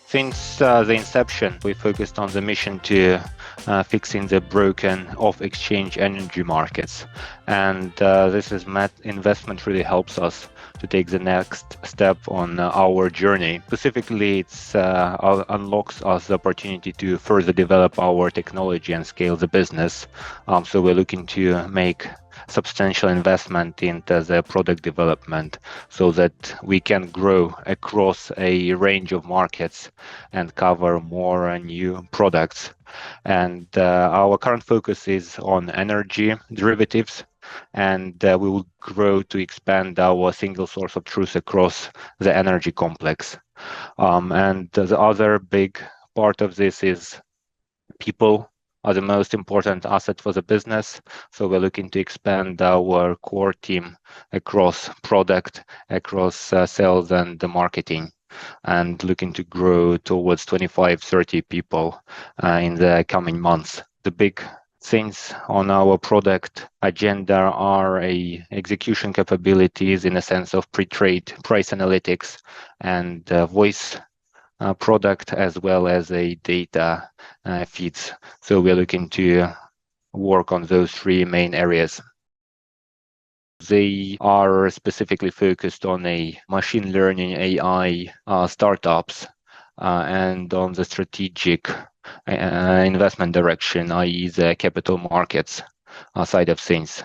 Since the inception, we focused on the mission to fixing the broken off-exchange energy markets. And this investment really helps us to take the next step on our journey. Specifically, it unlocks us the opportunity to further develop our technology and scale the business. So we're looking to make substantial investment into the product development so that we can grow across a range of markets and cover more new products. And our current focus is on energy derivatives, and we will grow to expand our single source of truth across the energy complex. And the other big part of this is people are the most important asset for the business. So we're looking to expand our core team across product, across sales and the marketing, and looking to grow towards 25-30 people in the coming months. The big things on our product agenda are execution capabilities in a sense of pre-trade price analytics and voice product, as well as a data feeds. So we're looking to work on those three main areas. They are specifically focused on a machine learning AI startups and on the strategic investment direction, i.e. the capital markets side of things.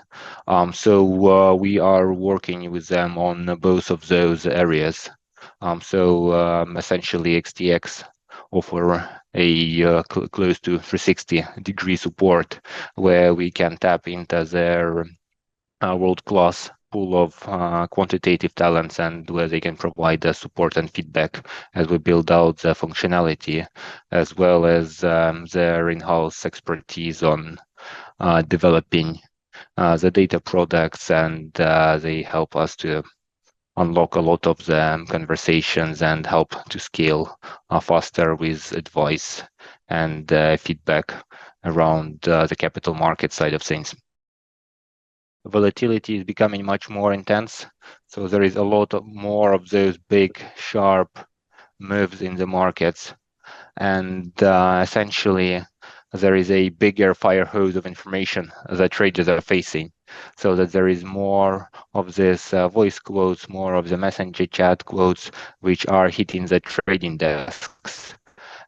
So we are working with them on both of those areas. Essentially XTX offer a close to 360-degree support where we can tap into their world-class pool of quantitative talents, and where they can provide the support and feedback as we build out the functionality, as well as their in-house expertise on developing the data products, and they help us to unlock a lot of the conversations and help to scale faster with advice and feedback around the capital market side of things. Volatility is becoming much more intense, so there is a lot more of those big, sharp moves in the markets, and essentially there is a bigger fire hose of information that traders are facing, so that there is more of this voice quotes, more of the messenger chat quotes, which are hitting the trading desks.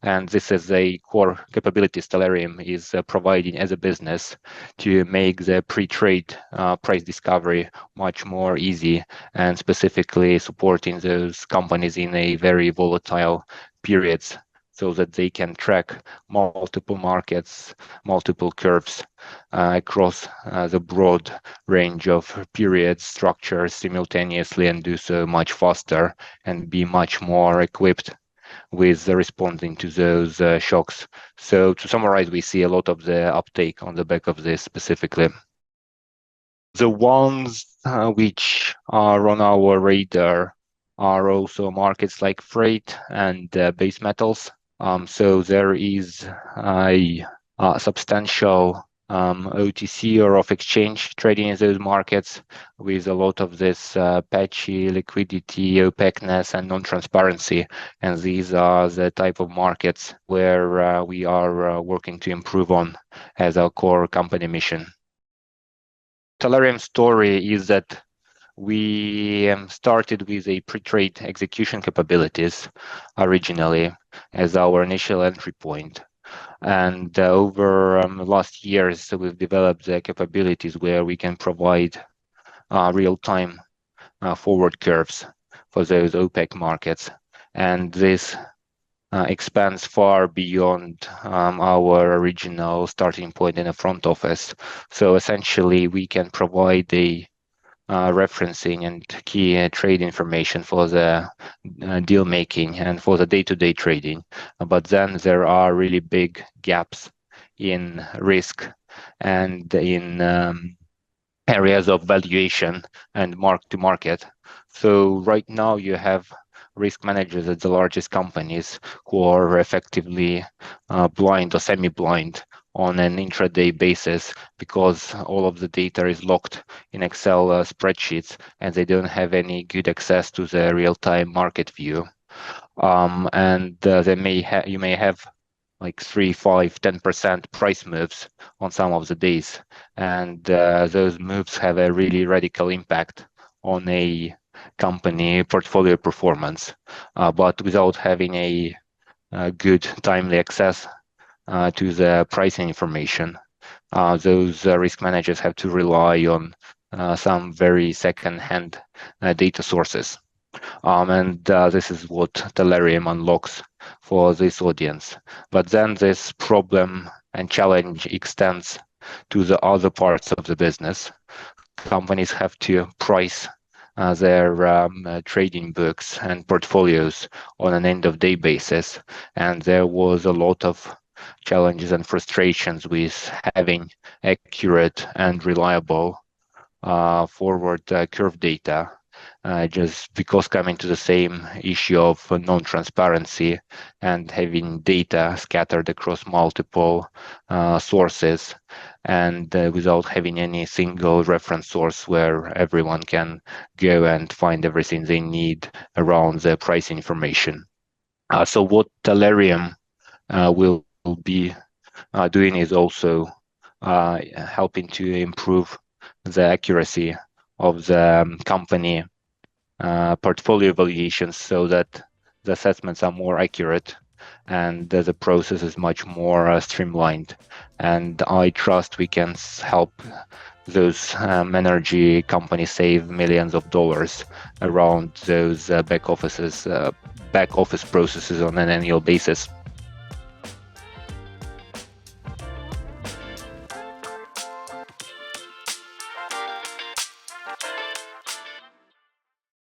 And this is a core capability Tallarium is providing as a business to make the pre-trade price discovery much more easy, and specifically supporting those companies in a very volatile periods, so that they can track multiple markets, multiple curves across the broad range of periods, structures simultaneously, and do so much faster and be much more equipped with responding to those shocks. So to summarize, we see a lot of the uptake on the back of this specifically. The ones which are on our radar are also markets like freight and base metals. So there is a substantial OTC or off-exchange trading in those markets, with a lot of this patchy liquidity, opaqueness, and non-transparency. And these are the type of markets where we are working to improve on as our core company mission. Tallarium's story is that we started with a pre-trade execution capabilities originally as our initial entry point. And over last years, we've developed the capabilities where we can provide real-time forward curves for those opaque markets. And this expands far beyond our original starting point in the front office. So essentially, we can provide the referencing and key trade information for the deal making and for the day-to-day trading. But then there are really big gaps in risk and in areas of valuation and mark-to-market. So right now you have risk managers at the largest companies who are effectively blind or semi-blind on an intraday basis because all of the data is locked in Excel spreadsheets and they don't have any good access to the real-time market view. And you may have like 3, 5, 10% price moves on some of the days, and those moves have a really radical impact on a company portfolio performance. But without having a good timely access to the pricing information, those risk managers have to rely on some very second-hand data sources. And this is what Tallarium unlocks for this audience. But then this problem and challenge extends to the other parts of the business. Companies have to price their trading books and portfolios on an end-of-day basis. And there was a lot of challenges and frustrations with having accurate and reliable forward curve data, just because coming to the same issue of non-transparency and having data scattered across multiple sources, and without having any single reference source where everyone can go and find everything they need around the price information. So what Tallarium will be doing is also helping to improve the accuracy of the company portfolio valuations so that the assessments are more accurate and the process is much more streamlined. And I trust we can help those energy companies save millions of dollars around those back office processes on an annual basis.